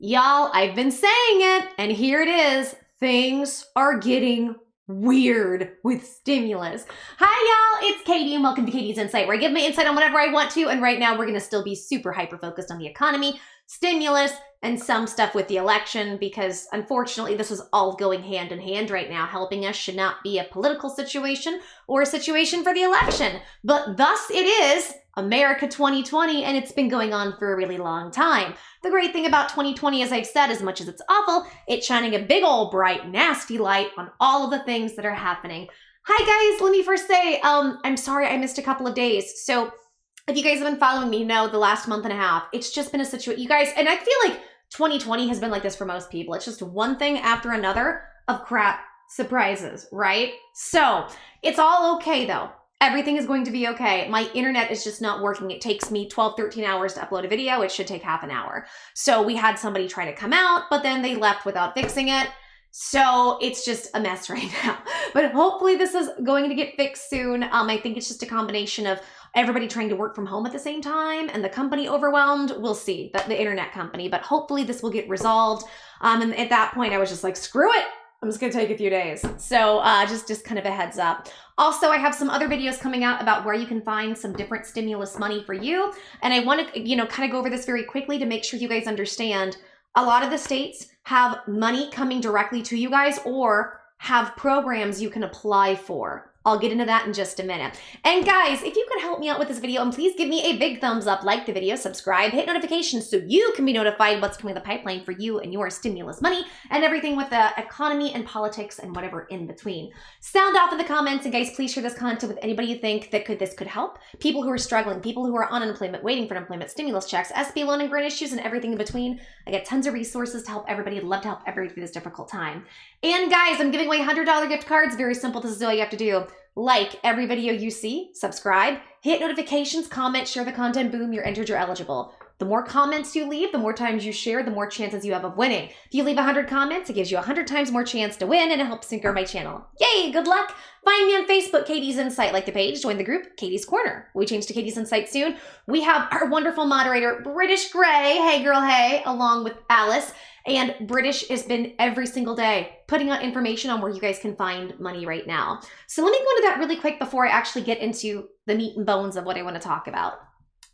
Y'all, I've been saying it, and here it is. Things are getting weird with stimulus. Hi, y'all. It's Katie, and welcome to Katie's Insight, where I give my insight on whatever I want to. And right now, we're going to still be super hyper-focused on the economy, stimulus, and some stuff with the election, because unfortunately, this is all going hand in hand right now. Helping us should not be a political situation or a situation for the election. But thus it is America 2020, and it's been going on for a really long time. The great thing about 2020, as I've said, as much as it's awful, it's shining a big old bright, nasty light on all of the things that are happening. Hi guys, let me first say, I'm sorry I missed a couple of days. So if you guys have been following me, you know the last month and a half, it's just been a situation, you guys, and I feel like 2020 has been like this for most people. It's just one thing after another of crap surprises, right? So it's all okay though. Everything is going to be okay. My internet is just not working. It takes me 12, 13 hours to upload a video. It should take half an hour. So we had somebody try to come out, but then they left without fixing it. So it's just a mess right now. But hopefully this is going to get fixed soon. I think it's just a combination of everybody trying to work from home at the same time and the company overwhelmed. We'll see, the internet company. But hopefully this will get resolved. And at that point, I was just like, screw it. I'm just going to take a few days. So just kind of a heads up. Also, I have some other videos coming out about where you can find some different stimulus money for you. And I want to, kind of go over this very quickly to make sure you guys understand. A lot of the states have money coming directly to you guys or have programs you can apply for. I'll get into that in just a minute. And guys, if you could help me out with this video and please give me a big thumbs up, like the video, subscribe, hit notifications so you can be notified what's coming in the pipeline for you and your stimulus money and everything with the economy and politics and whatever in between. Sound off in the comments, and guys, please share this content with anybody you think that this could help. People who are struggling, people who are on unemployment, waiting for unemployment, stimulus checks, SB loan and grant issues, and everything in between. I got tons of resources to help everybody. I'd love to help everybody through this difficult time. And guys, I'm giving away $100 gift cards. Very simple. This is all you have to do. Like every video you see, subscribe, hit notifications, comment, share the content, boom, you're entered, you're eligible. The more comments you leave, the more times you share, the more chances you have of winning. If you leave 100 comments, it gives you 100 times more chance to win, and it helps me grow my channel. Yay, good luck. Find me on Facebook, Katie's Insight. Like the page, join the group, Katie's Corner. We change to Katie's Insight soon. We have our wonderful moderator, British Gray, hey girl, hey, along with Alice. And British has been every single day putting out information on where you guys can find money right now. So let me go into that really quick before I actually get into the meat and bones of what I want to talk about.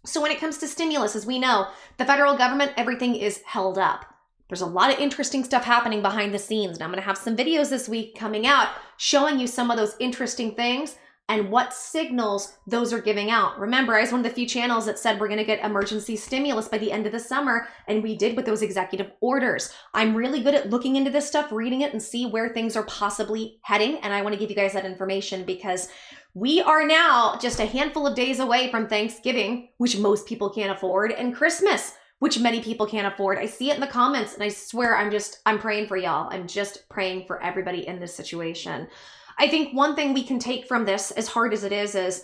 So when it comes to stimulus, as we know, the federal government, everything is held up. There's a lot of interesting stuff happening behind the scenes. And I'm going to have some videos this week coming out showing you some of those interesting things and what signals those are giving out. Remember, I was one of the few channels that said we're going to get emergency stimulus by the end of the summer, and we did with those executive orders. I'm really good at looking into this stuff, reading it, and see where things are possibly heading, and I want to give you guys that information because we are now just a handful of days away from Thanksgiving, which most people can't afford, and Christmas, which many people can't afford. I see it in the comments, and I swear I'm praying for y'all. I'm just praying for everybody in this situation. I think one thing we can take from this, as hard as it is,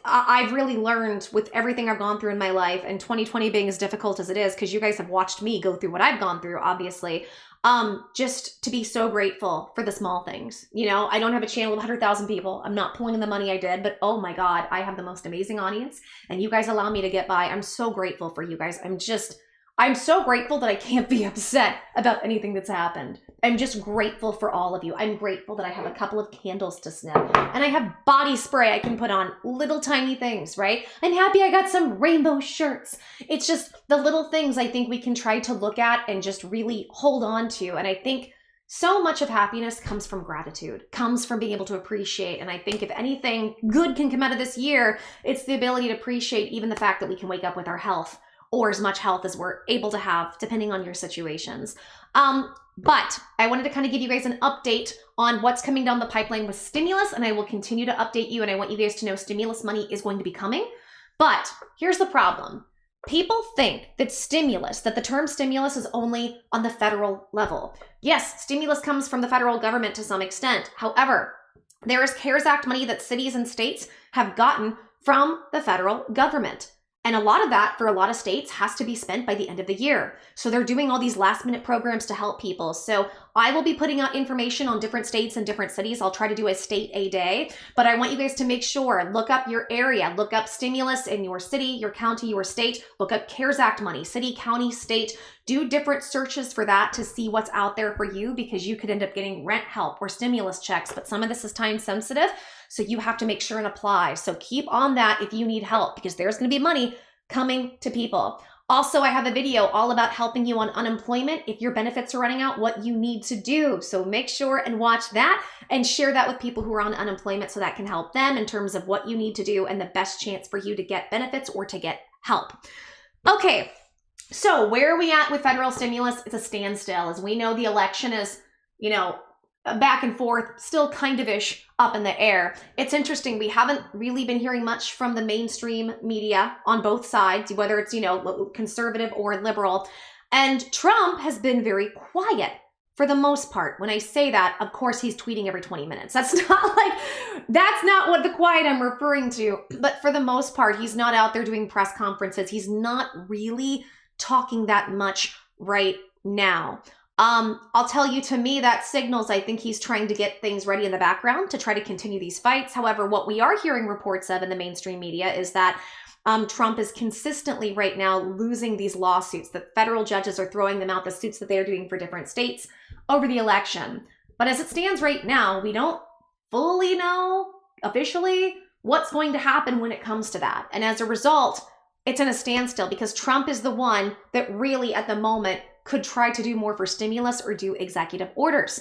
I've really learned with everything I've gone through in my life, and 2020 being as difficult as it is, because you guys have watched me go through what I've gone through, obviously, just to be so grateful for the small things. I don't have a channel of 100,000 people. I'm not pulling in the money I did, but oh my God, I have the most amazing audience, and you guys allow me to get by. I'm so grateful for you guys. I'm so grateful that I can't be upset about anything that's happened. I'm just grateful for all of you. I'm grateful that I have a couple of candles to sniff and I have body spray I can put on, little tiny things, right? I'm happy I got some rainbow shirts. It's just the little things I think we can try to look at and just really hold on to. And I think so much of happiness comes from gratitude, comes from being able to appreciate. And I think if anything good can come out of this year, it's the ability to appreciate even the fact that we can wake up with our health, or as much health as we're able to have, depending on your situations. But I wanted to kind of give you guys an update on what's coming down the pipeline with stimulus, and I will continue to update you, and I want you guys to know stimulus money is going to be coming. But here's the problem. People think that the term stimulus is only on the federal level. Yes, stimulus comes from the federal government to some extent. However, there is CARES Act money that cities and states have gotten from the federal government. And a lot of that, for a lot of states, has to be spent by the end of the year. So they're doing all these last minute programs to help people. So I will be putting out information on different states and different cities. I'll try to do a state a day, but I want you guys to make sure, look up your area, look up stimulus in your city, your county, your state, look up CARES Act money, city, county, state, do different searches for that to see what's out there for you, because you could end up getting rent help or stimulus checks, but some of this is time sensitive. So you have to make sure and apply. So keep on that if you need help, because there's going to be money coming to people. Also, I have a video all about helping you on unemployment. If your benefits are running out, what you need to do. So make sure and watch that and share that with people who are on unemployment so that can help them in terms of what you need to do and the best chance for you to get benefits or to get help. Okay, so where are we at with federal stimulus? It's a standstill. As we know, the election is, back and forth, still kind of ish up in the air. It's interesting. We haven't really been hearing much from the mainstream media on both sides, whether it's, conservative or liberal. And Trump has been very quiet for the most part. When I say that, of course, he's tweeting every 20 minutes. That's not what the quiet I'm referring to. But for the most part, he's not out there doing press conferences. He's not really talking that much right now. I'll tell you, to me, that signals I think he's trying to get things ready in the background to try to continue these fights. However, what we are hearing reports of in the mainstream media is that Trump is consistently right now losing these lawsuits, that federal judges are throwing them out, the suits that they're doing for different states over the election. But as it stands right now, we don't fully know officially what's going to happen when it comes to that. And as a result, it's in a standstill because Trump is the one that really at the moment could try to do more for stimulus or do executive orders.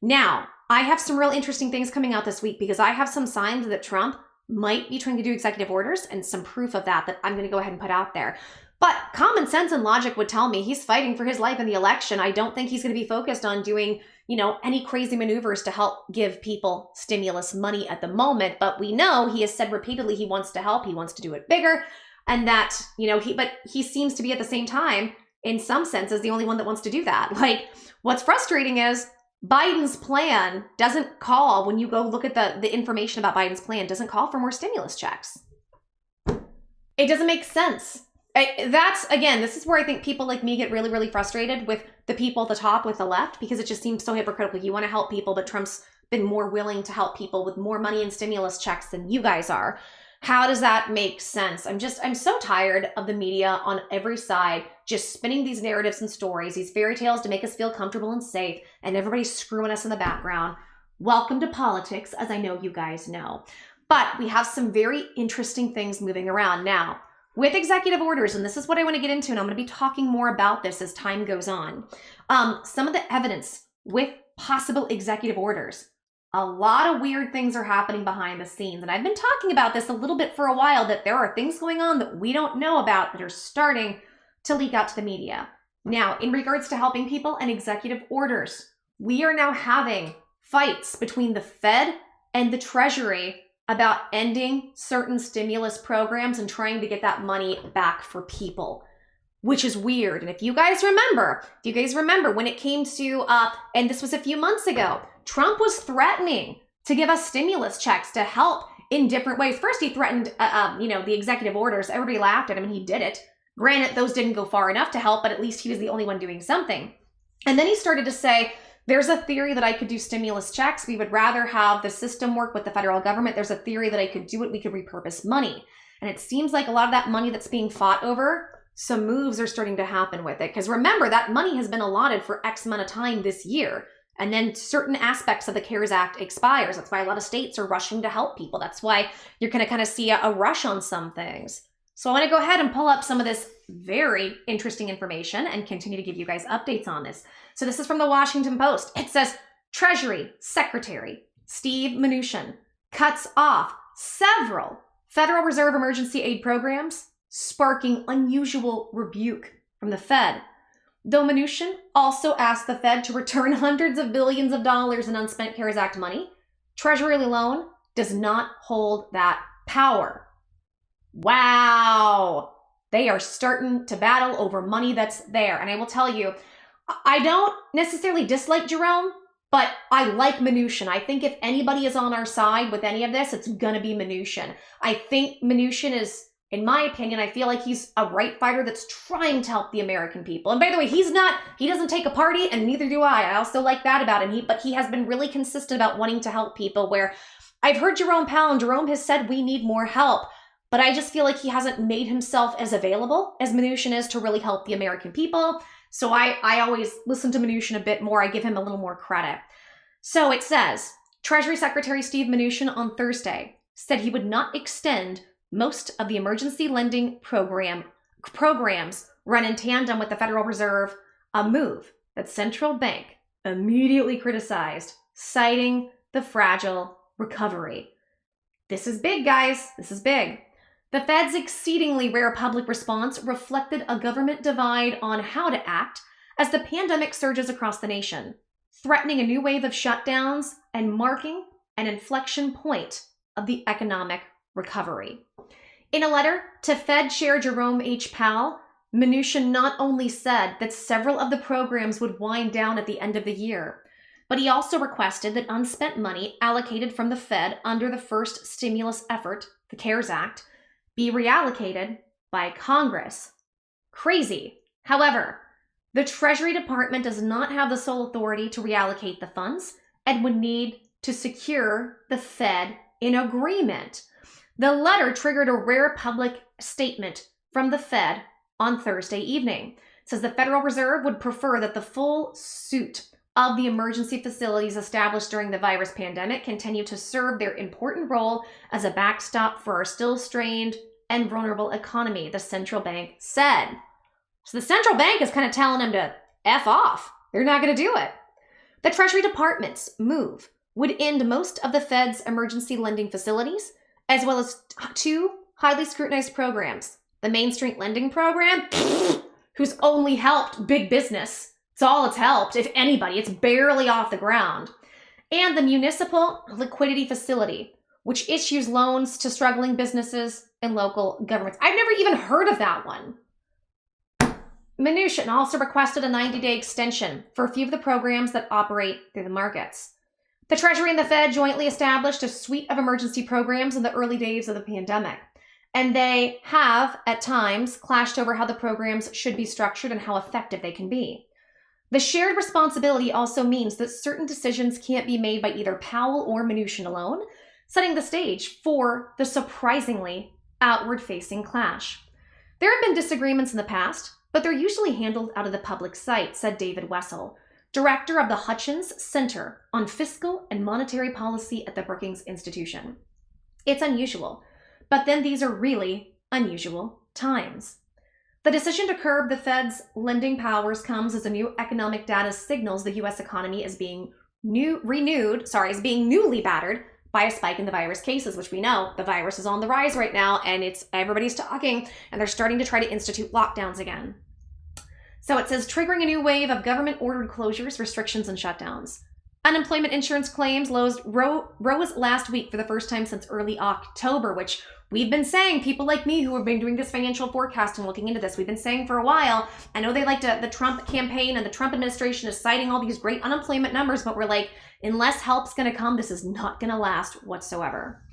Now, I have some real interesting things coming out this week because I have some signs that Trump might be trying to do executive orders and some proof of that I'm going to go ahead and put out there. But common sense and logic would tell me he's fighting for his life in the election. I don't think he's going to be focused on doing, any crazy maneuvers to help give people stimulus money at the moment. But we know he has said repeatedly he wants to help. He wants to do it bigger. And that, but he seems to be at the same time, in some senses, the only one that wants to do that. What's frustrating is Biden's plan doesn't call, when you go look at the information about Biden's plan, doesn't call for more stimulus checks. It doesn't make sense. This is where I think people like me get really, really frustrated with the people at the top, with the left, because it just seems so hypocritical. You want to help people, but Trump's been more willing to help people with more money and stimulus checks than you guys are. How does that make sense? I'm so tired of the media on every side just spinning these narratives and stories, these fairy tales to make us feel comfortable and safe, and everybody's screwing us in the background. Welcome to politics, as I know you guys know. But we have some very interesting things moving around now with executive orders, and this is what I want to get into, and I'm going to be talking more about this as time goes on. Some of the evidence with possible executive orders. A lot of weird things are happening behind the scenes. And I've been talking about this a little bit for a while, that there are things going on that we don't know about that are starting to leak out to the media. Now, in regards to helping people and executive orders, we are now having fights between the Fed and the Treasury about ending certain stimulus programs and trying to get that money back for people, which is weird. And if you guys remember when it came to, and this was a few months ago, Trump was threatening to give us stimulus checks to help in different ways. First, he threatened, the executive orders. Everybody laughed at him and he did it. Granted, those didn't go far enough to help, but at least he was the only one doing something. And then he started to say, there's a theory that I could do stimulus checks. We would rather have the system work with the federal government. There's a theory that I could do it. We could repurpose money. And it seems like a lot of that money that's being fought over, some moves are starting to happen with it. Because remember, that money has been allotted for X amount of time this year. And then certain aspects of the CARES Act expires. That's why a lot of states are rushing to help people. That's why you're going to kind of see a rush on some things. So I want to go ahead and pull up some of this very interesting information and continue to give you guys updates on this. So this is from the Washington Post. It says, Treasury Secretary Steve Mnuchin cuts off several Federal Reserve emergency aid programs, sparking unusual rebuke from the Fed. Though Mnuchin also asked the Fed to return hundreds of billions of dollars in unspent CARES Act money, Treasury alone does not hold that power. Wow. They are starting to battle over money that's there. And I will tell you, I don't necessarily dislike Jerome, but I like Mnuchin. I think if anybody is on our side with any of this, it's going to be Mnuchin. I think Mnuchin is In my opinion, I feel like he's a right fighter that's trying to help the American people. And by the way, he doesn't take a party, and neither do I. I also like that about him. But he has been really consistent about wanting to help people, where I've heard Jerome Powell, and Jerome has said we need more help. But I just feel like he hasn't made himself as available as Mnuchin is to really help the American people. So I always listen to Mnuchin a bit more. I give him a little more credit. So it says, Treasury Secretary Steve Mnuchin on Thursday said he would not extend most of the emergency lending programs run in tandem with the Federal Reserve, a move that central bank immediately criticized, citing the fragile recovery. This is big, guys. This is big. The Fed's exceedingly rare public response reflected a government divide on how to act as the pandemic surges across the nation, threatening a new wave of shutdowns and marking an inflection point of the economic recovery. In a letter to Fed Chair Jerome H. Powell, Mnuchin not only said that several of the programs would wind down at the end of the year, but he also requested that unspent money allocated from the Fed under the first stimulus effort, the CARES Act, be reallocated by Congress. Crazy. However, the Treasury Department does not have the sole authority to reallocate the funds and would need to secure the Fed in agreement. The letter triggered a rare public statement from the Fed on Thursday evening. It says the Federal Reserve would prefer that the full suite of the emergency facilities established during the virus pandemic continue to serve their important role as a backstop for our still strained and vulnerable economy, the central bank said. So the central bank is kind of telling them to F off. They're not going to do it. The Treasury Department's move would end most of the Fed's emergency lending facilities, as well as two highly scrutinized programs. The Main Street Lending Program, who's only helped big business. It's all it's helped, if anybody. It's barely off the ground. And the Municipal Liquidity Facility, which issues loans to struggling businesses and local governments. I've never even heard of that one. Mnuchin also requested a 90-day extension for a few of the programs that operate through the markets. The Treasury and the Fed jointly established a suite of emergency programs in the early days of the pandemic, and they have, at times, clashed over how the programs should be structured and how effective they can be. The shared responsibility also means that certain decisions can't be made by either Powell or Mnuchin alone, setting the stage for the surprisingly outward-facing clash. There have been disagreements in the past, but they're usually handled out of the public sight, said David Wessel, director of the Hutchins Center on Fiscal and Monetary Policy at the Brookings Institution. It's unusual, but then these are really unusual times. The decision to curb the Fed's lending powers comes as the new economic data signals the U.S. economy is being newly battered by a spike in the virus cases, which we know the virus is on the rise right now, and everybody's talking, and they're starting to try to institute lockdowns again. So it says, triggering a new wave of government-ordered closures, restrictions, and shutdowns. Unemployment insurance claims rose last week for the first time since early October, which we've been saying, people like me who have been doing this financial forecasting, looking into this, we've been saying for a while. I know they like the Trump campaign and the Trump administration is citing all these great unemployment numbers, but we're like, unless help's going to come, this is not going to last whatsoever.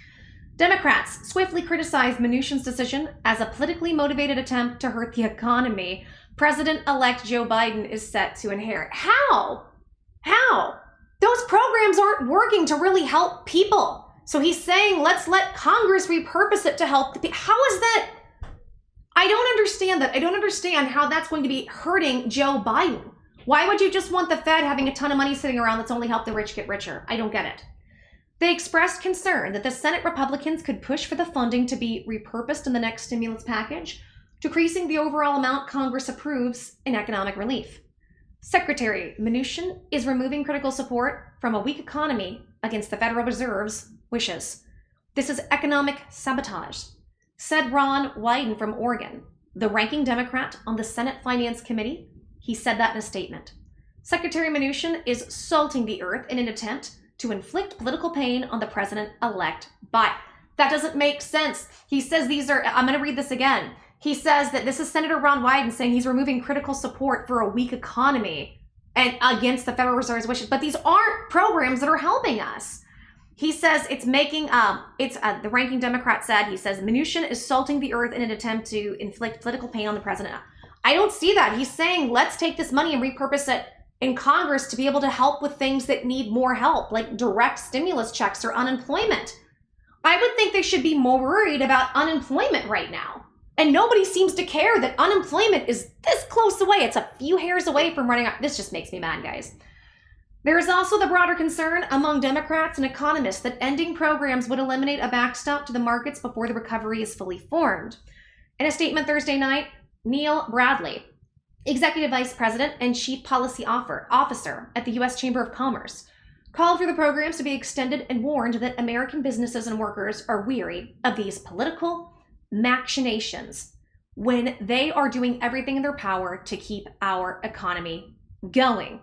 Democrats swiftly criticized Mnuchin's decision as a politically motivated attempt to hurt the economy. President-elect Joe Biden is set to inherit. How? Those programs aren't working to really help people. So he's saying, let's let Congress repurpose it to help the people. How is that? I don't understand that. I don't understand how that's going to be hurting Joe Biden. Why would you just want the Fed having a ton of money sitting around that's only helped the rich get richer? I don't get it. They expressed concern that the Senate Republicans could push for the funding to be repurposed in the next stimulus package, decreasing the overall amount Congress approves in economic relief. Secretary Mnuchin is removing critical support from a weak economy against the Federal Reserve's wishes. This is economic sabotage, said Ron Wyden from Oregon, the ranking Democrat on the Senate Finance Committee. He said that in a statement. Secretary Mnuchin is salting the earth in an attempt to inflict political pain on the president-elect Biden. That doesn't make sense. He says I'm going to read this again. He says that this is Senator Ron Wyden saying he's removing critical support for a weak economy and against the Federal Reserve's wishes. But these aren't programs that are helping us. He says it's making, the ranking Democrat said, he says, Mnuchin is salting the earth in an attempt to inflict political pain on the president. I don't see that. He's saying, let's take this money and repurpose it in Congress to be able to help with things that need more help, like direct stimulus checks or unemployment. I would think they should be more worried about unemployment right now. And nobody seems to care that unemployment is this close away. It's a few hairs away from running out. This just makes me mad, guys. There is also the broader concern among Democrats and economists that ending programs would eliminate a backstop to the markets before the recovery is fully formed. In a statement Thursday night, Neil Bradley, Executive Vice President and Chief Policy Officer at the U.S. Chamber of Commerce, called for the programs to be extended and warned that American businesses and workers are weary of these political machinations when they are doing everything in their power to keep our economy going.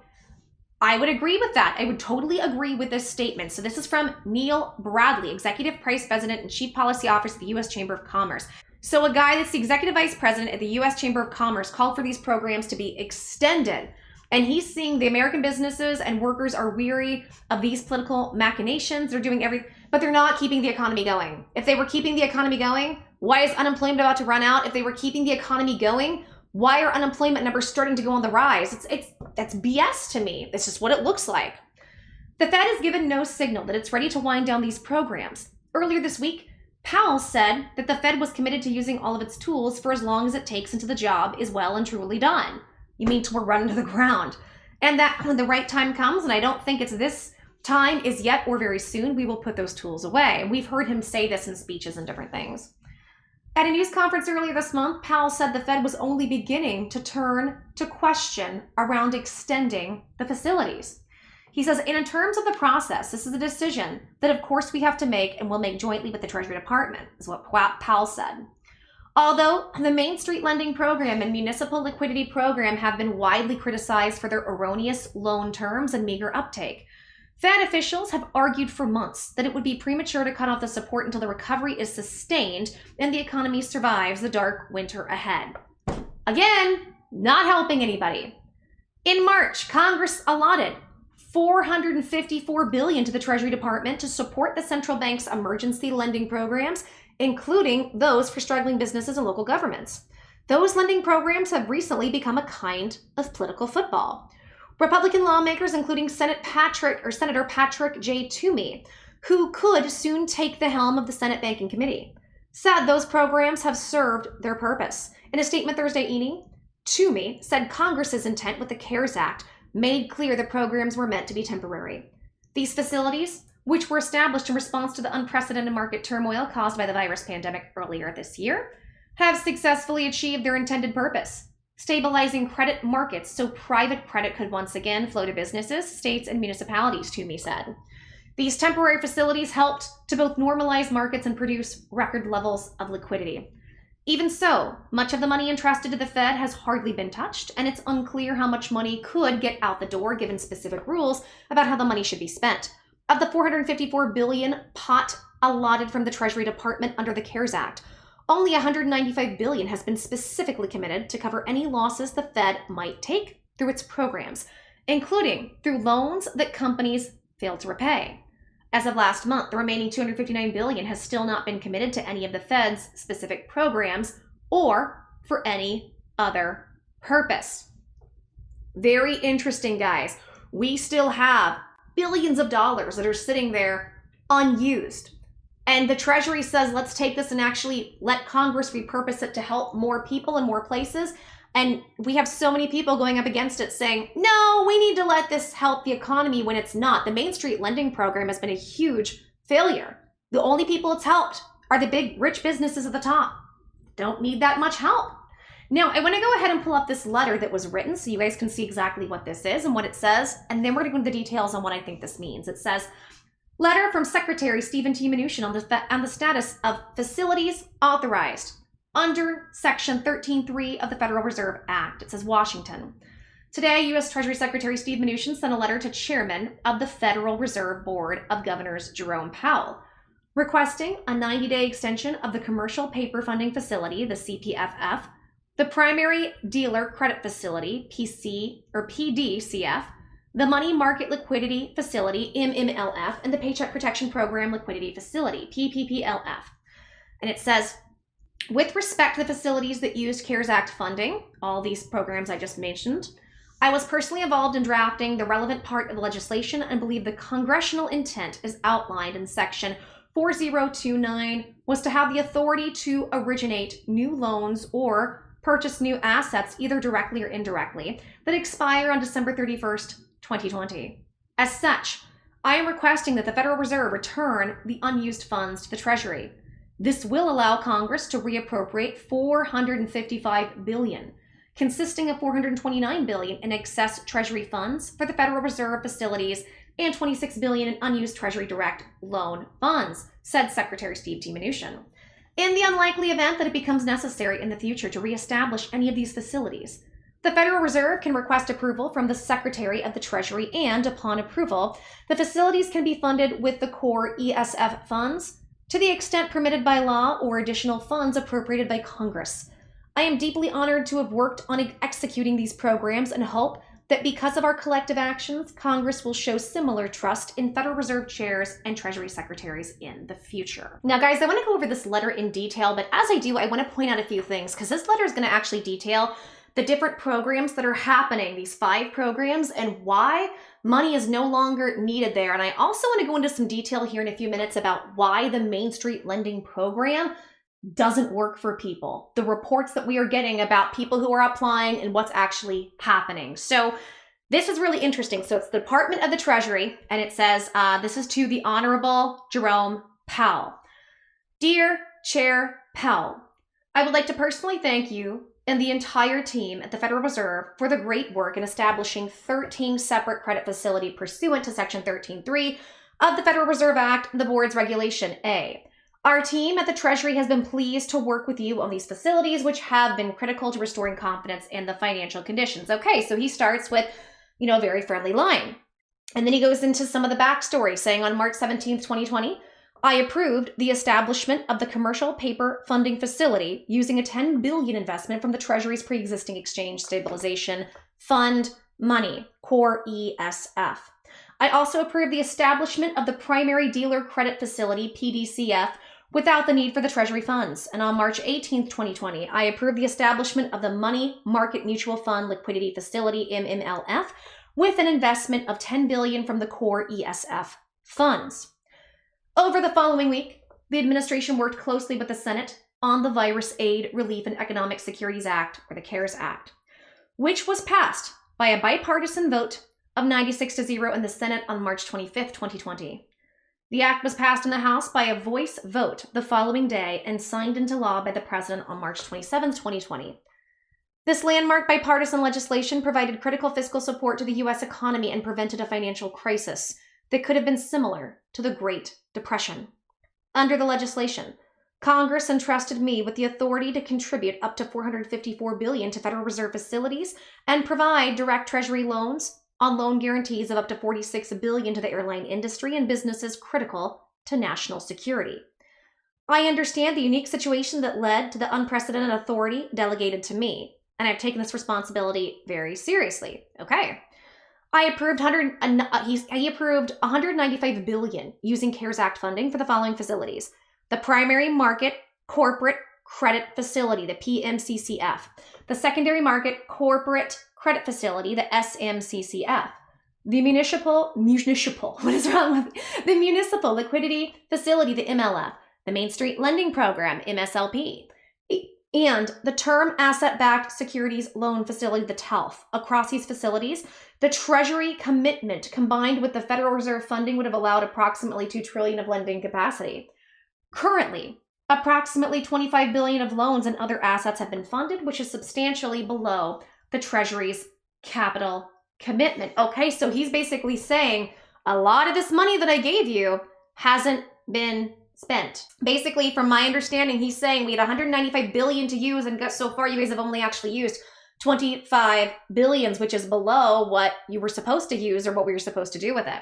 I would agree with that. I would totally agree with this statement. So this is from Neil Bradley, Executive Vice President and Chief Policy Officer at the U.S. Chamber of Commerce. So a guy that's the Executive Vice President at the U.S. Chamber of Commerce called for these programs to be extended. And he's seeing the American businesses and workers are weary of these political machinations. They're doing everything, but they're not keeping the economy going. If they were keeping the economy going, why is unemployment about to run out? If they were keeping the economy going, why are unemployment numbers starting to go on the rise? That's BS to me. It's just what it looks like. The Fed has given no signal that it's ready to wind down these programs. Earlier this week, Powell said that the Fed was committed to using all of its tools for as long as it takes until the job is well and truly done. You mean till we're running to the ground. And that when the right time comes, and I don't think it's this time is yet or very soon, we will put those tools away. And we've heard him say this in speeches and different things. At a news conference earlier this month, Powell said the Fed was only beginning to turn to question around extending the facilities. He says, in terms of the process, this is a decision that of course we have to make and will make jointly with the Treasury Department, is what Powell said. Although the Main Street Lending Program and Municipal Liquidity Program have been widely criticized for their erroneous loan terms and meager uptake, Fed officials have argued for months that it would be premature to cut off the support until the recovery is sustained and the economy survives the dark winter ahead. Again, not helping anybody. In March, Congress allotted $454 billion to the Treasury Department to support the central bank's emergency lending programs, including those for struggling businesses and local governments. Those lending programs have recently become a kind of political football. Republican lawmakers, including Senator Patrick J. Toomey, who could soon take the helm of the Senate Banking Committee, said those programs have served their purpose. In a statement Thursday evening, Toomey said Congress's intent with the CARES Act made clear the programs were meant to be temporary. These facilities, which were established in response to the unprecedented market turmoil caused by the virus pandemic earlier this year, have successfully achieved their intended purpose, stabilizing credit markets so private credit could once again flow to businesses, states, and municipalities, Toomey said. These temporary facilities helped to both normalize markets and produce record levels of liquidity. Even so, much of the money entrusted to the Fed has hardly been touched, and it's unclear how much money could get out the door given specific rules about how the money should be spent. Of the $454 billion pot allotted from the Treasury Department under the CARES Act, only $195 billion has been specifically committed to cover any losses the Fed might take through its programs, including through loans that companies failed to repay. As of last month, the remaining $259 billion has still not been committed to any of the Fed's specific programs or for any other purpose. Very interesting, guys. We still have billions of dollars that are sitting there unused. And the Treasury says, let's take this and actually let Congress repurpose it to help more people in more places. And we have so many people going up against it saying, no, we need to let this help the economy when it's not. The Main Street Lending Program has been a huge failure. The only people it's helped are the big rich businesses at the top. Don't need that much help. Now, I want to go ahead and pull up this letter that was written so you guys can see exactly what this is and what it says. And then we're going to go into the details on what I think this means. It says, letter from Secretary Stephen T. Mnuchin on the status of facilities authorized under Section 13.3 of the Federal Reserve Act. It says Washington. Today, U.S. Treasury Secretary Steve Mnuchin sent a letter to Chairman of the Federal Reserve Board of Governors Jerome Powell, requesting a 90-day extension of the Commercial Paper Funding Facility, the CPFF, the Primary Dealer Credit Facility, PDCF, the Money Market Liquidity Facility, MMLF, and the Paycheck Protection Program Liquidity Facility, PPPLF. And it says, with respect to the facilities that used CARES Act funding, all these programs I just mentioned, I was personally involved in drafting the relevant part of the legislation and believe the congressional intent as outlined in Section 4029 was to have the authority to originate new loans or purchase new assets, either directly or indirectly, that expire on December 31st, 2020. As such, I am requesting that the Federal Reserve return the unused funds to the Treasury. This will allow Congress to reappropriate $455 billion, consisting of $429 billion in excess Treasury funds for the Federal Reserve facilities and $26 billion in unused Treasury direct loan funds, said Secretary Steve T. Mnuchin. In the unlikely event that it becomes necessary in the future to reestablish any of these facilities, the Federal Reserve can request approval from the Secretary of the Treasury, and upon approval, the facilities can be funded with the core ESF funds to the extent permitted by law or additional funds appropriated by Congress. I am deeply honored to have worked on executing these programs and hope that because of our collective actions, Congress will show similar trust in Federal Reserve chairs and Treasury secretaries in the future. Now, guys, I want to go over this letter in detail, but as I do, I want to point out a few things because this letter is going to actually detail the different programs that are happening, these 5 programs, and why money is no longer needed there. And I also want to go into some detail here in a few minutes about why the Main Street Lending Program doesn't work for people. The reports that we are getting about people who are applying and what's actually happening. So this is really interesting. So it's the Department of the Treasury, and it says, this is to the Honorable Jerome Powell. Dear Chair Powell, I would like to personally thank you and the entire team at the Federal Reserve for the great work in establishing 13 separate credit facilities pursuant to Section 13.3 of the Federal Reserve Act, the board's Regulation A. Our team at the Treasury has been pleased to work with you on these facilities, which have been critical to restoring confidence in the financial conditions. Okay, so he starts with, a very friendly line. And then he goes into some of the backstory, saying on March 17th, 2020, I approved the establishment of the Commercial Paper Funding Facility using a $10 billion investment from the Treasury's pre-existing Exchange Stabilization Fund money, core ESF. I also approved the establishment of the Primary Dealer Credit Facility, PDCF, without the need for the Treasury funds. And on March 18th, 2020, I approved the establishment of the Money Market Mutual Fund Liquidity Facility, MMLF, with an investment of $10 billion from the core ESF funds. Over the following week, the administration worked closely with the Senate on the Virus Aid, Relief, and Economic Securities Act, or the CARES Act, which was passed by a bipartisan vote of 96-0 in the Senate on March 25th, 2020. The act was passed in the House by a voice vote the following day and signed into law by the President on March 27th, 2020. This landmark bipartisan legislation provided critical fiscal support to the U.S. economy and prevented a financial crisis that could have been similar to the Great Depression. Under the legislation, Congress entrusted me with the authority to contribute up to $454 billion to Federal Reserve facilities and provide direct Treasury loans on loan guarantees of up to $46 billion to the airline industry and businesses critical to national security. I understand the unique situation that led to the unprecedented authority delegated to me, and I've taken this responsibility very seriously. Okay. He approved $195 billion using CARES Act funding for the following facilities: the Primary Market Corporate Credit Facility, the PMCCF, the Secondary Market Corporate Credit Facility, the SMCCF, the Municipal Liquidity Facility, the MLF, the Main Street Lending Program, MSLP, and the Term Asset-Backed Securities Loan Facility, the TALF. Across these facilities, the Treasury commitment combined with the Federal Reserve funding would have allowed approximately $2 trillion of lending capacity. Currently, approximately $25 billion of loans and other assets have been funded, which is substantially below the Treasury's capital commitment. Okay, so he's basically saying a lot of this money that I gave you hasn't been spent. Basically, from my understanding, he's saying we had $195 billion to use, and so far you guys have only actually used $25 billion, which is below what you were supposed to use or what we were supposed to do with it.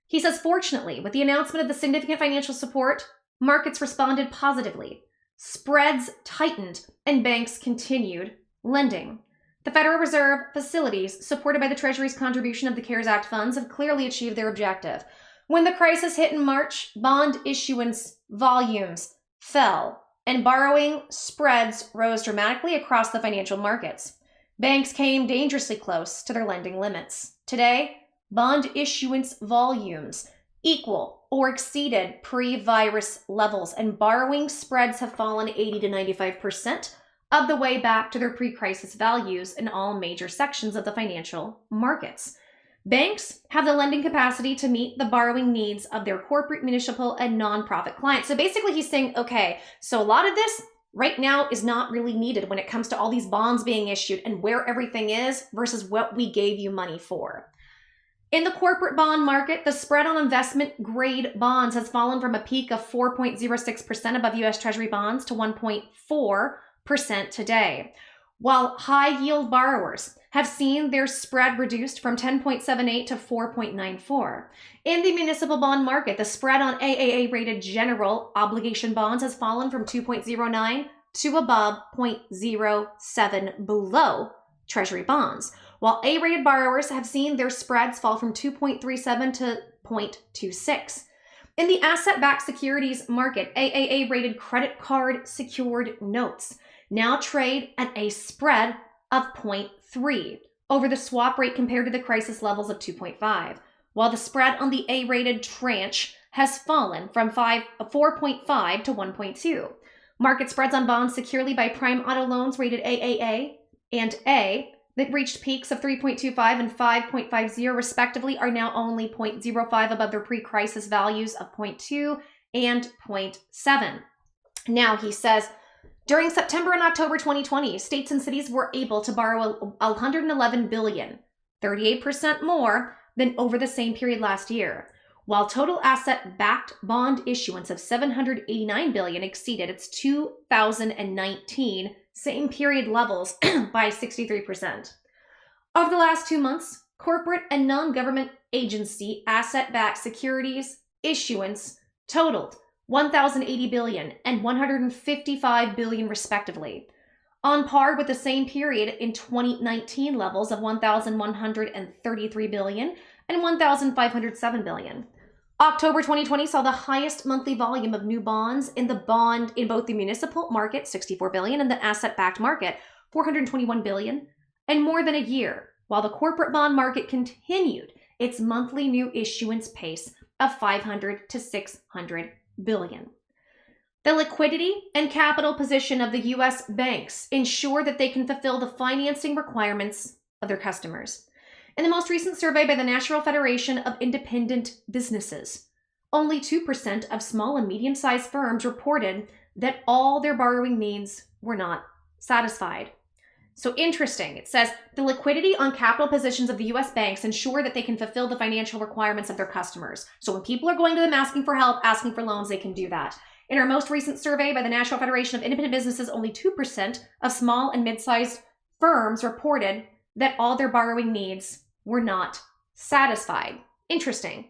He says, fortunately, with the announcement of the significant financial support, markets responded positively. Spreads tightened and banks continued lending. The The Federal Reserve facilities, supported by the Treasury's contribution of the CARES Act funds, have clearly achieved their objective. When the crisis hit in March, bond issuance volumes fell, and borrowing spreads rose dramatically across the financial markets. Banks came dangerously close to their lending limits. Today, bond issuance volumes equal or exceeded pre-virus levels, and borrowing spreads have fallen 80 to 95% of the way back to their pre-crisis values in all major sections of the financial markets. Banks have the lending capacity to meet the borrowing needs of their corporate, municipal, and nonprofit clients. So basically he's saying, okay, so a lot of this right now is not really needed when it comes to all these bonds being issued and where everything is versus what we gave you money for. In the corporate bond market, the spread on investment grade bonds has fallen from a peak of 4.06% above U.S. Treasury bonds to 1.4% today, while high yield borrowers have seen their spread reduced from 10.78 to 4.94. In the municipal bond market, the spread on AAA-rated general obligation bonds has fallen from 2.09 to above 0.07 below Treasury bonds, while A-rated borrowers have seen their spreads fall from 2.37 to 0.26. In the asset-backed securities market, AAA-rated credit card secured notes now trade at a spread of 0.3 over the swap rate compared to the crisis levels of 2.5, while the spread on the A-rated tranche has fallen from 4.5 to 1.2. Market spreads on bonds securely by prime auto loans rated AAA and A that reached peaks of 3.25 and 5.50 respectively are now only 0.05 above their pre-crisis values of 0.2 and 0.7. Now he says, during September and October 2020, states and cities were able to borrow $111 billion, 38% more than over the same period last year, while total asset-backed bond issuance of $789 billion exceeded its 2019 same period levels by 63%. Over the last 2 months, corporate and non-government agency asset-backed securities issuance totaled $1,080 billion and $155 billion respectively, on par with the same period in 2019 levels of $1,133 billion and $1,507 billion. October 2020 saw the highest monthly volume of new bonds in both the municipal market, $64 billion, and the asset-backed market, $421 billion, and more than a year, while the corporate bond market continued its monthly new issuance pace of $500 to $600 billion. The liquidity and capital position of the U.S. banks ensure that they can fulfill the financing requirements of their customers. In the most recent survey by the National Federation of Independent Businesses, only 2% of small and medium-sized firms reported that all their borrowing needs were not satisfied. So interesting. It says the liquidity on capital positions of the U.S. banks ensure that they can fulfill the financial requirements of their customers. So when people are going to them asking for help, asking for loans, they can do that. In our most recent survey by the National Federation of Independent Businesses, only 2% of small and mid-sized firms reported that all their borrowing needs were not satisfied. Interesting.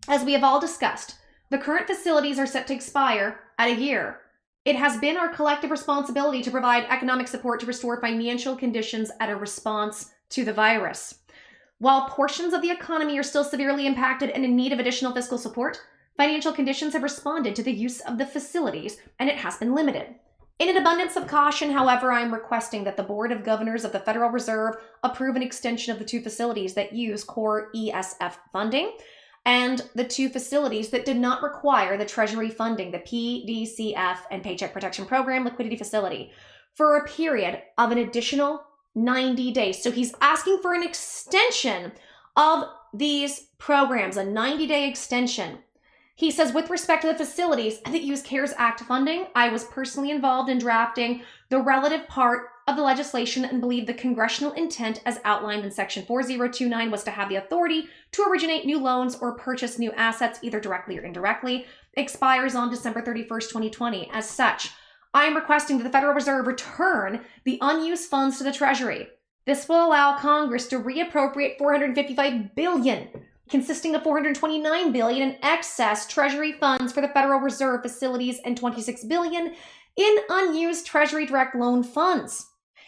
As we have all discussed, the current facilities are set to expire at a year. It has been our collective responsibility to provide economic support to restore financial conditions at a response to the virus. While portions of the economy are still severely impacted and in need of additional fiscal support, financial conditions have responded to the use of the facilities, and it has been limited. In an abundance of caution, however, I am requesting that the Board of Governors of the Federal Reserve approve an extension of the 2 facilities that use core ESF funding and the 2 facilities that did not require the Treasury funding, the PDCF and Paycheck Protection Program liquidity facility, for a period of an additional 90 days. So he's asking for an extension of these programs, a 90-day extension. He says, with respect to the facilities that use CARES Act funding, I was personally involved in drafting the relative part of the legislation and believe the congressional intent as outlined in Section 4029 was to have the authority to originate new loans or purchase new assets, either directly or indirectly, expires on December 31st, 2020. As such, I am requesting that the Federal Reserve return the unused funds to the Treasury. This will allow Congress to reappropriate $455 billion, consisting of $429 billion in excess Treasury funds for the Federal Reserve facilities and $26 billion in unused Treasury direct loan funds.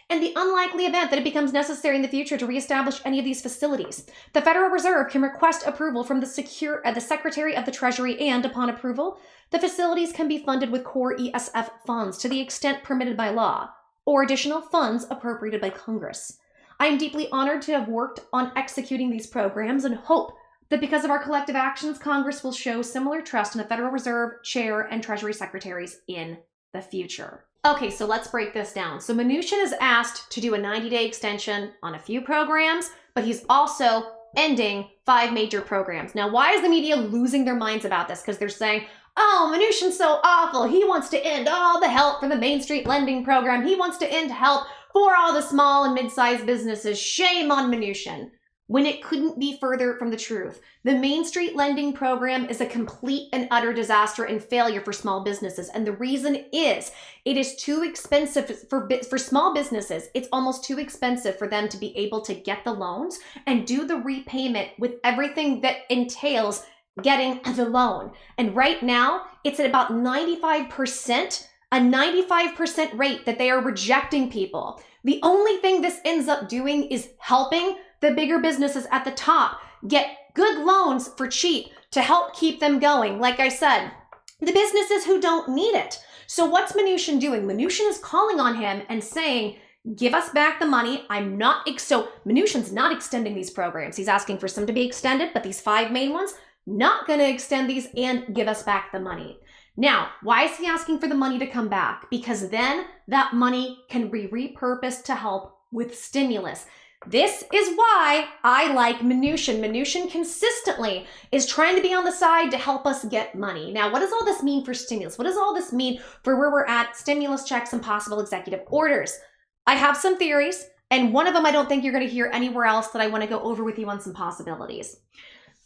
In the unlikely event that it becomes necessary in the future to reestablish any of these facilities, the Federal Reserve can request approval from the Secretary of the Treasury, and upon approval, the facilities can be funded with core ESF funds to the extent permitted by law, or additional funds appropriated by Congress. I am deeply honored to have worked on executing these programs and hope that because of our collective actions, Congress will show similar trust in the Federal Reserve Chair and Treasury Secretaries in the future. Okay, so let's break this down. So Mnuchin is asked to do a 90-day extension on a few programs, but he's also ending 5 major programs. Now, why is the media losing their minds about this? Because they're saying, oh, Mnuchin's so awful. He wants to end all the help for the Main Street Lending Program. He wants to end help for all the small and mid-sized businesses. Shame on Mnuchin. When it couldn't be further from the truth. The Main Street Lending Program is a complete and utter disaster and failure for small businesses. And the reason is it is too expensive for small businesses. It's almost too expensive for them to be able to get the loans and do the repayment with everything that entails getting the loan. And right now, it's at about 95%, a 95% rate that they are rejecting people. The only thing this ends up doing is helping the bigger businesses at the top get good loans for cheap to help keep them going. Like I said, the businesses who don't need it. So what's Mnuchin doing? Mnuchin is calling on him and saying, give us back the money. So Mnuchin's not extending these programs. He's asking for some to be extended, but these 5 main ones, not going to extend these and give us back the money. Now, why is he asking for the money to come back? Because then that money can be repurposed to help with stimulus. This is why I like Mnuchin. Mnuchin consistently is trying to be on the side to help us get money. Now, what does all this mean for stimulus? What does all this mean for where we're at, stimulus checks and possible executive orders? I have some theories, and one of them I don't think you're going to hear anywhere else that I want to go over with you on some possibilities.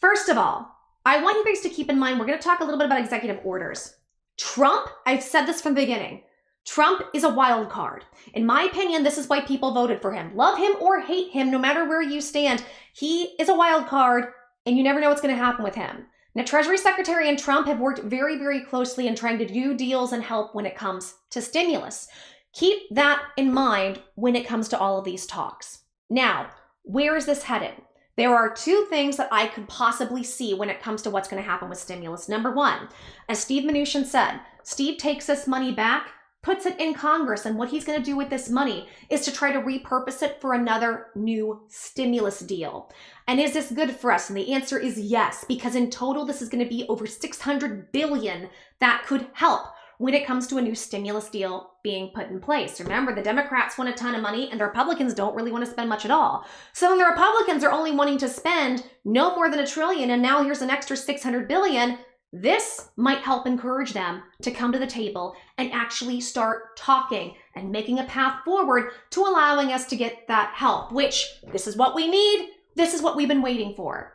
First of all, I want you guys to keep in mind, we're going to talk a little bit about executive orders. Trump, I've said this from the beginning, Trump is a wild card. In my opinion, this is why people voted for him. Love him or hate him, no matter where you stand, he is a wild card, and you never know what's going to happen with him. Now, Treasury Secretary and Trump have worked very, very closely in trying to do deals and help when it comes to stimulus. Keep that in mind when it comes to all of these talks. Now, where is this headed? There are 2 things that I could possibly see when it comes to what's going to happen with stimulus. Number 1, as Steve Mnuchin said, Steve takes this money back, puts it in Congress, and what he's going to do with this money is to try to repurpose it for another new stimulus deal. And is this good for us? And the answer is yes, because in total, this is going to be over $600 billion that could help when it comes to a new stimulus deal being put in place. Remember, the Democrats want a ton of money and the Republicans don't really want to spend much at all. So when the Republicans are only wanting to spend no more than $1 trillion, and now here's an extra $600 billion, this might help encourage them to come to the table and actually start talking and making a path forward to allowing us to get that help, which this is what we need. This is what we've been waiting for.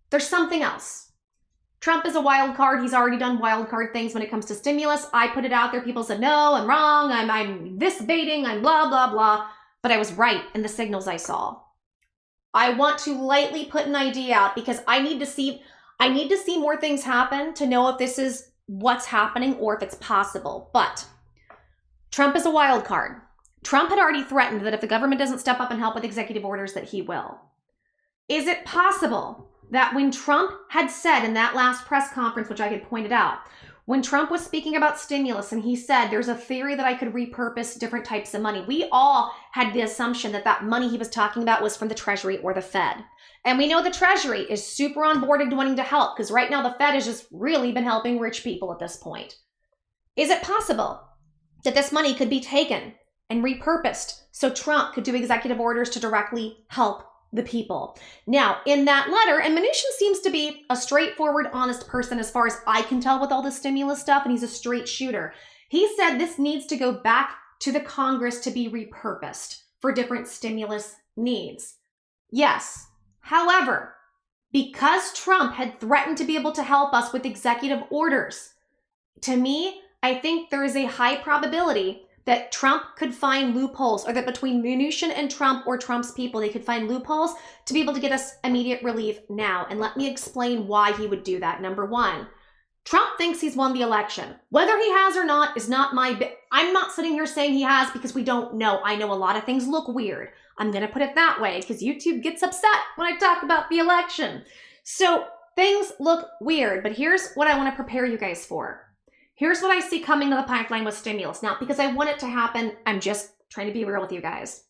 There's something else. Trump is a wild card. He's already done wild card things when it comes to stimulus. I put it out there. People said, no, I'm wrong. I'm this baiting. I'm blah, blah, blah. But I was right in the signals I saw. I want to lightly put an idea out because I need to see more things happen to know if this is what's happening or if it's possible. But Trump is a wild card. Trump had already threatened that if the government doesn't step up and help with executive orders, that he will. Is it possible that when Trump had said in that last press conference, which I had pointed out, when Trump was speaking about stimulus and he said there's a theory that I could repurpose different types of money, we all had the assumption that that money he was talking about was from the Treasury or the Fed. And we know the Treasury is super on board and wanting to help because right now the Fed has just really been helping rich people at this point. Is it possible that this money could be taken and repurposed so Trump could do executive orders to directly help the people? Now, in that letter, and Mnuchin seems to be a straightforward, honest person as far as I can tell with all this stimulus stuff, and he's a straight shooter. He said this needs to go back to the Congress to be repurposed for different stimulus needs. Yes. However, because Trump had threatened to be able to help us with executive orders, to me, I think there is a high probability that Trump could find loopholes, or that between Mnuchin and Trump or Trump's people, they could find loopholes to be able to get us immediate relief now. And let me explain why he would do that. Number 1, Trump thinks he's won the election. Whether he has or not is not I'm not sitting here saying he has because we don't know. I know a lot of things look weird. I'm going to put it that way because YouTube gets upset when I talk about the election. So things look weird, but here's what I want to prepare you guys for. Here's what I see coming to the pipeline with stimulus. Now, because I want it to happen, I'm just trying to be real with you guys.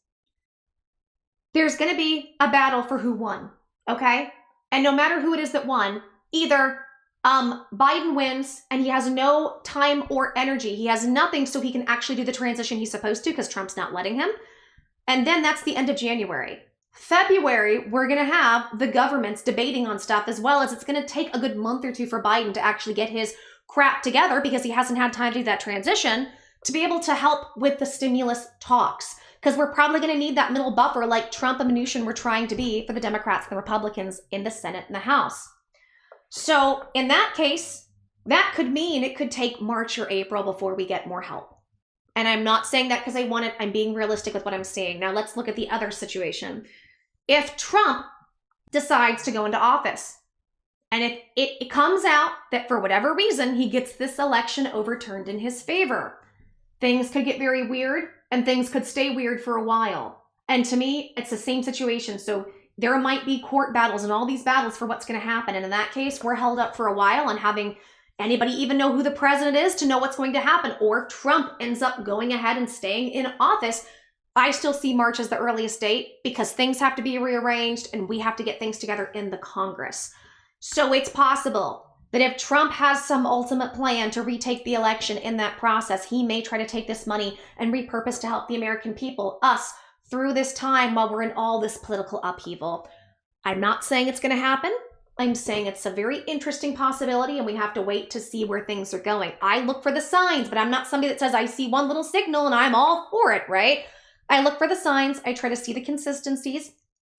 There's going to be a battle for who won, okay? And no matter who it is that won, either Biden wins and he has no time or energy. He has nothing so he can actually do the transition he's supposed to because Trump's not letting him. And then that's the end of January. February, we're going to have the governments debating on stuff, as well as it's going to take a good month or two for Biden to actually get his crap together because he hasn't had time to do that transition to be able to help with the stimulus talks. Because we're probably going to need that middle buffer like Trump and Mnuchin were trying to be for the Democrats and the Republicans in the Senate and the House. So in that case, that could mean it could take March or April before we get more help. And I'm not saying that because I want it. I'm being realistic with what I'm saying. Now let's look at the other situation. If Trump decides to go into office, and if it comes out that for whatever reason he gets this election overturned in his favor, things could get very weird and things could stay weird for a while. And to me, it's the same situation. So there might be court battles and all these battles for what's going to happen. And in that case, we're held up for a while on having anybody even know who the president is to know what's going to happen. Or if Trump ends up going ahead and staying in office, I still see March as the earliest date because things have to be rearranged and we have to get things together in the Congress. So it's possible that if Trump has some ultimate plan to retake the election in that process, he may try to take this money and repurpose to help the American people, us, through this time while we're in all this political upheaval. I'm not saying it's going to happen. I'm saying it's a very interesting possibility and we have to wait to see where things are going. I look for the signs, but I'm not somebody that says I see one little signal and I'm all for it, right? I look for the signs. I try to see the consistencies.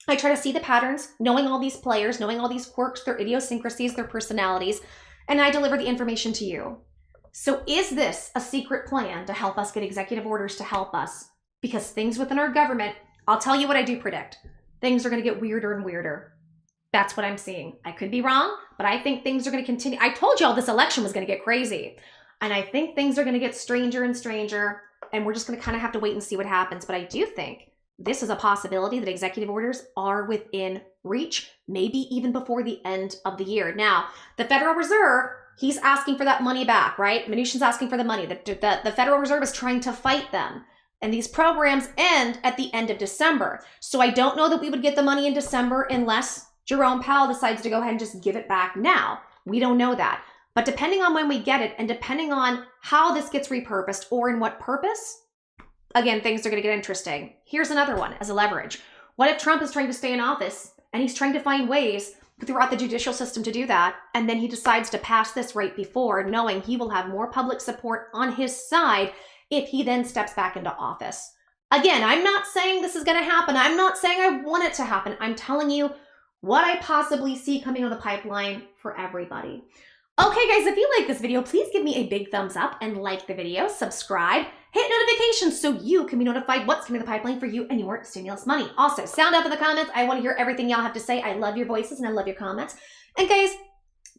I try to see the patterns, knowing all these players, knowing all these quirks, their idiosyncrasies, their personalities, and I deliver the information to you. So is this a secret plan to help us get executive orders to help us? Because things within our government, I'll tell you what I do predict. Things are going to get weirder and weirder. That's what I'm seeing. I could be wrong, but I think things are going to continue. I told y'all this election was going to get crazy. And I think things are going to get stranger and stranger. And we're just going to kind of have to wait and see what happens. But I do think this is a possibility that executive orders are within reach, maybe even before the end of the year. Now, the Federal Reserve, he's asking for that money back, right? Mnuchin's asking for the money. The Federal Reserve is trying to fight them. And these programs end at the end of December. So I don't know that we would get the money in December unless Jerome Powell decides to go ahead and just give it back now. We don't know that. But depending on when we get it and depending on how this gets repurposed or in what purpose, again, things are going to get interesting. Here's another one as a leverage. What if Trump is trying to stay in office and he's trying to find ways throughout the judicial system to do that, and then he decides to pass this right before, knowing he will have more public support on his side if he then steps back into office. Again, I'm not saying this is going to happen. I'm not saying I want it to happen. I'm telling you what I possibly see coming down the pipeline for everybody. Okay, guys, if you like this video, please give me a big thumbs up and like the video, subscribe, hit notifications so you can be notified what's coming down the pipeline for you and your stimulus money. Also, sound up in the comments. I want to hear everything y'all have to say. I love your voices and I love your comments. And guys,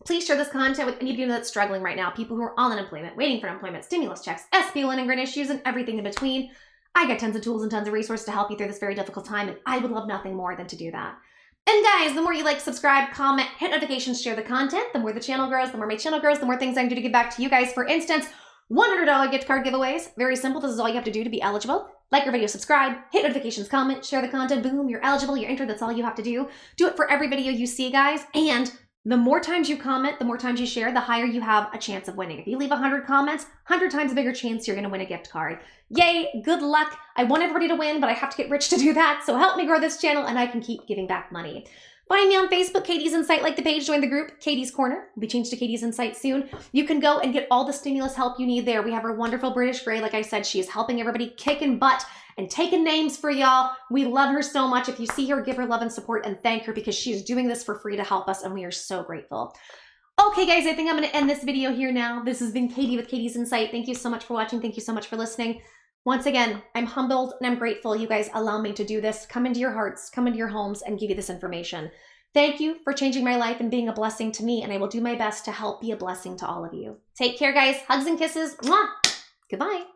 please share this content with anybody that's struggling right now, people who are on unemployment, waiting for unemployment, stimulus checks, SB loan and grant issues, and everything in between. I got tons of tools and tons of resources to help you through this very difficult time, and I would love nothing more than to do that. And guys, the more you like, subscribe, comment, hit notifications, share the content, the more the channel grows, the more my channel grows, the more things I can do to give back to you guys. For instance, $100 gift card giveaways. Very simple. This is all you have to do to be eligible. Like your video, subscribe, hit notifications, comment, share the content. Boom, you're eligible, you're entered. That's all you have to do. Do it for every video you see, guys. And the more times you comment, the more times you share, the higher you have a chance of winning. If you leave 100 comments, 100 times a bigger chance you're going to win a gift card. Yay, good luck. I want everybody to win, but I have to get rich to do that. So help me grow this channel and I can keep giving back money. Find me on Facebook, Katie's Insight. Like the page, join the group, Katie's Corner. Will be changed to Katie's Insight soon. You can go and get all the stimulus help you need there. We have our wonderful British Grey. Like I said, she is helping everybody kicking butt and taking names for y'all. We love her so much. If you see her, give her love and support and thank her because she's doing this for free to help us and we are so grateful. Okay, guys, I think I'm going to end this video here now. This has been Katie with Katie's Insight. Thank you so much for watching. Thank you so much for listening. Once again, I'm humbled and I'm grateful you guys allow me to do this. Come into your hearts, come into your homes and give you this information. Thank you for changing my life and being a blessing to me, and I will do my best to help be a blessing to all of you. Take care, guys. Hugs and kisses. Mwah. Goodbye.